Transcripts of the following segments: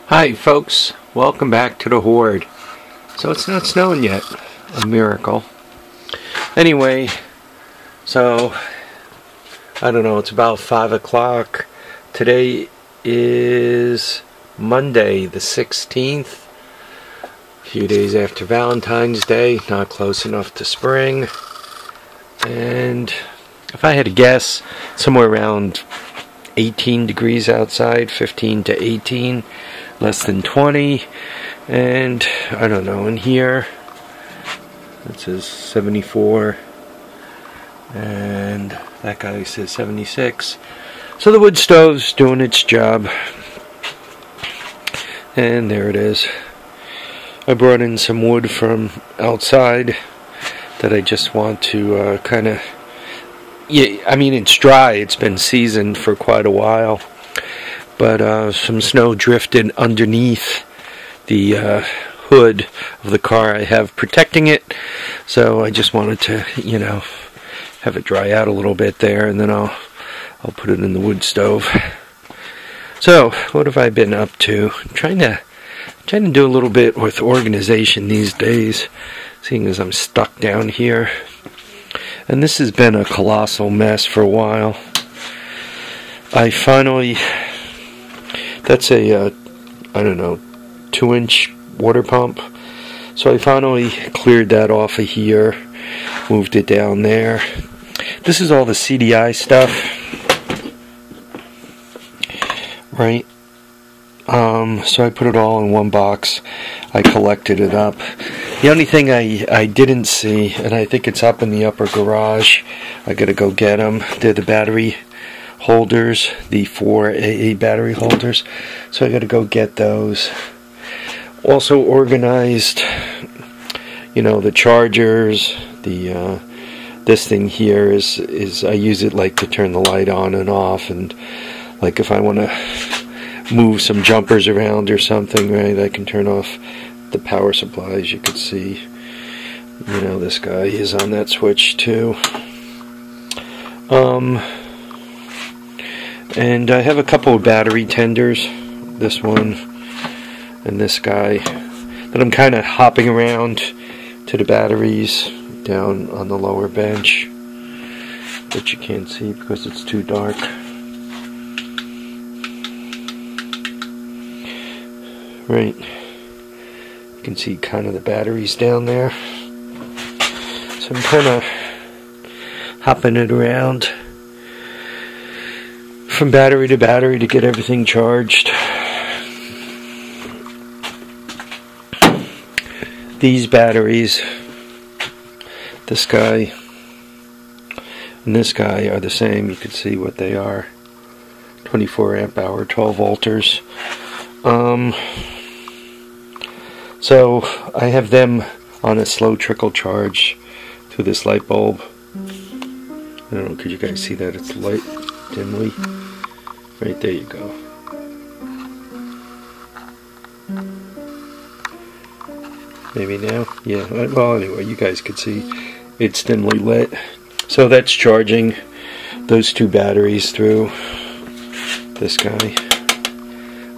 Hi folks, welcome back to the Horde. So it's not snowing yet, a miracle. Anyway, so I don't know, it's about 5 o'clock. Today is Monday the 16th, a few days after Valentine's Day, not close enough to spring. And if I had to guess, somewhere around 18 degrees outside, 15 to 18, less than 20. And I don't know, in here it says 74 and that guy says 76. So the wood stove's doing its job, and there it is. I brought in some wood from outside that I just want to kind of, yeah, I mean it's dry, it's been seasoned for quite a while, but some snow drifted underneath the hood of the car I have protecting it, so I just wanted to, you know, have it dry out a little bit there, and then I'll put it in the wood stove. So what have I been up to? I'm trying to do a little bit with organization these days, seeing as I'm stuck down here. And this has been a colossal mess for a while. I finally, that's a, I don't know, 2-inch water pump. So I finally cleared that off of here, moved it down there. This is all the CDI stuff, right? So I put it all in one box. I collected it up. The only thing I didn't see, and I think it's up in the upper garage, I gotta go get them. They're the battery holders, the 4 AA battery holders. So I gotta go get those. Also organized, you know, the chargers. The this thing here is I use it like to turn the light on and off, and like if I want to move some jumpers around or something, right, I can turn off the power supply. As you can see, you know, this guy is on that switch too. And I have a couple of battery tenders, this one and this guy, that I'm kind of hopping around to the batteries down on the lower bench, but you can't see because it's too dark. Right, you can see kind of the batteries down there. So I'm kind of hopping it around from battery to battery to get everything charged. These batteries, this guy and this guy, are the same. You can see what they are. 24 amp hour, 12 volters. So I have them on a slow trickle charge through this light bulb. I don't know, could you guys see that? It's light dimly. Right there you go. Maybe now? Yeah, well anyway, you guys could see it's dimly lit. So that's charging those two batteries through this guy.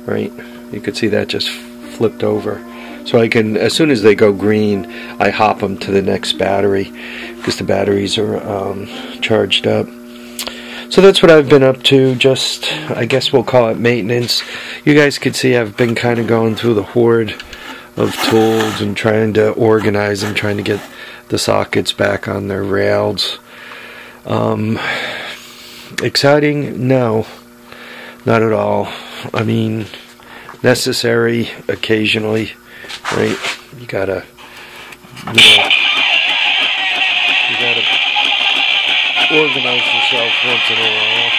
Right? You could see that just flipped over. So I can, as soon as they go green, I hop them to the next battery because the batteries are charged up. So that's what I've been up to. Just, I guess we'll call it maintenance. You guys could see I've been kind of going through the horde of tools and trying to organize them, trying to get the sockets back on their rails. Exciting? No, not at all. I mean, necessary occasionally, right? You gotta, you know, you gotta organize yourself once in a while.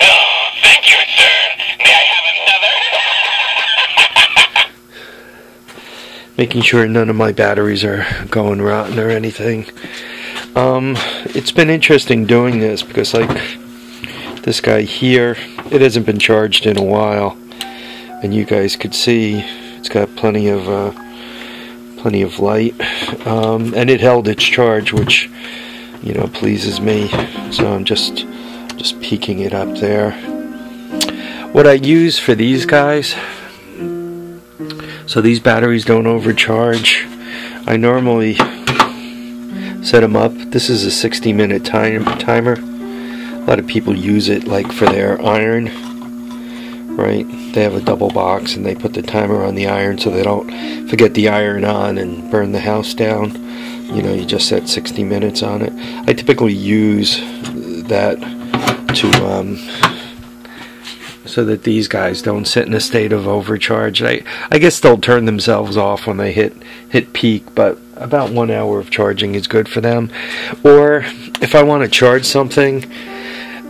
Oh, thank you, sir. May I have another? Making sure none of my batteries are going rotten or anything. It's been interesting doing this because, like, this guy here, it hasn't been charged in a while, and you guys could see it's got plenty of light, and it held its charge, which, you know, pleases me. So I'm just peeking it up there. What I use for these guys, so these batteries don't overcharge, I normally set them up. This is a 60-minute timer. A lot of people use it like for their iron, right? They have a double box and they put the timer on the iron so they don't forget the iron on and burn the house down. You know, you just set 60 minutes on it. I typically use that to so that these guys don't sit in a state of overcharge. I guess they'll turn themselves off when they hit peak, but about 1 hour of charging is good for them. Or if I want to charge something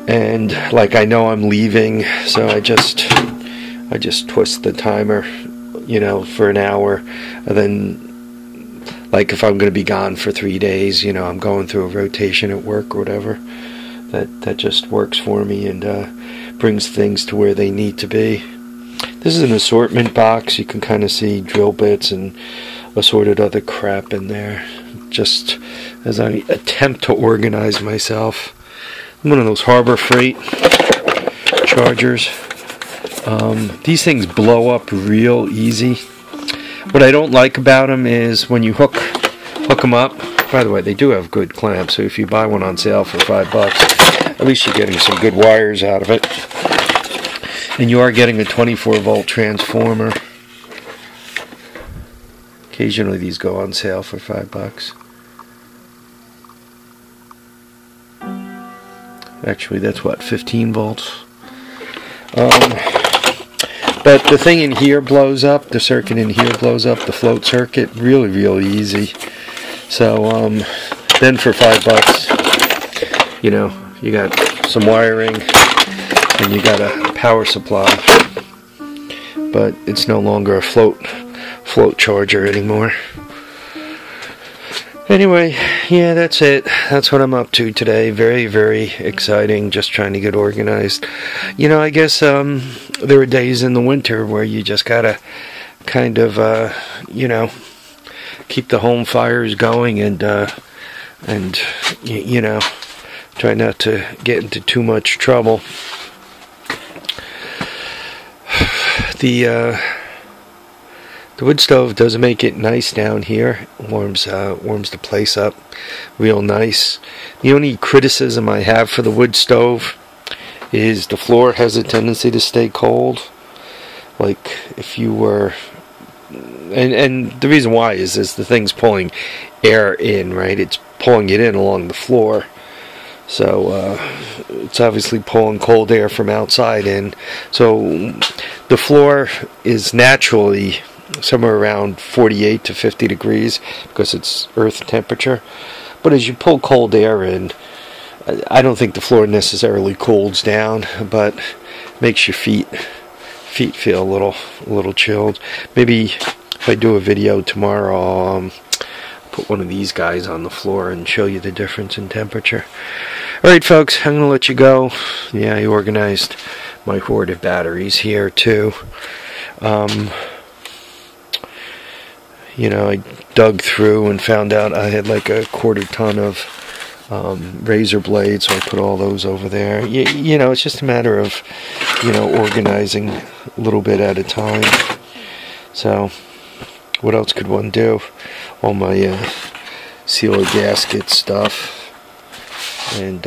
and like I know I'm leaving, so I just twist the timer, you know, for an hour, and then like if I'm going to be gone for 3 days, you know, I'm going through a rotation at work or whatever, that just works for me and brings things to where they need to be. This is an assortment box. You can kind of see drill bits and assorted other crap in there, just as I attempt to organize myself. I'm one of those Harbor Freight chargers. These things blow up real easy. What I don't like about them is when you hook them up. By the way, they do have good clamps, so if you buy one on sale for $5, at least you're getting some good wires out of it. And you are getting a 24-volt transformer. Occasionally these go on sale for $5. Actually, that's what, 15 volts? But the thing in here blows up, the circuit in here blows up, the float circuit, really, really easy. So, then for $5, you know, you got some wiring and you got a power supply. But it's no longer a float charger anymore. Anyway, yeah, that's it. That's what I'm up to today. Very, very exciting. Just trying to get organized. You know, I guess there are days in the winter where you just gotta kind of, you know, keep the home fires going and you know, try not to get into too much trouble. The wood stove does make it nice down here. Warms the place up real nice. The only criticism I have for the wood stove is the floor has a tendency to stay cold. Like if you were, and the reason why is the thing's pulling air in, right? It's pulling it in along the floor. So it's obviously pulling cold air from outside in. So the floor is naturally somewhere around 48 to 50 degrees because it's earth temperature. But as you pull cold air in, I don't think the floor necessarily cools down, but makes your feet feel a little chilled. Maybe if I do a video tomorrow, I'll put one of these guys on the floor and show you the difference in temperature. Alright folks, I'm going to let you go. Yeah, I organized my hoarded batteries here too. You know, I dug through and found out I had like a quarter ton of razor blades, so I put all those over there. You know, it's just a matter of, you know, organizing a little bit at a time. So, what else could one do? All my sealer gasket stuff. And,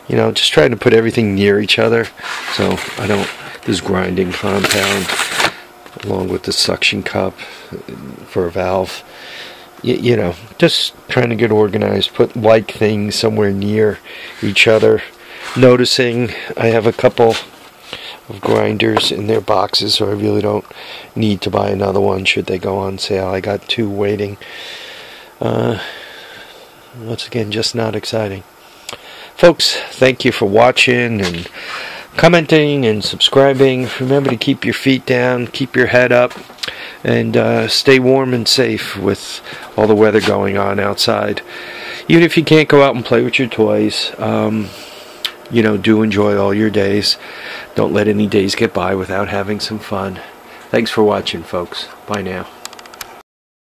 you know, just trying to put everything near each other so I don't, this grinding compound along with the suction cup for a valve. You know, just trying to get organized, put like things somewhere near each other. Noticing I have a couple of grinders in their boxes, so I really don't need to buy another one should they go on sale. I got 2 waiting. Once again, just not exciting. Folks, thank you for watching and commenting and subscribing. Remember to keep your feet down, keep your head up, and stay warm and safe with all the weather going on outside. Even if you can't go out and play with your toys, you know, do enjoy all your days. Don't let any days get by without having some fun. Thanks for watching, folks. Bye now.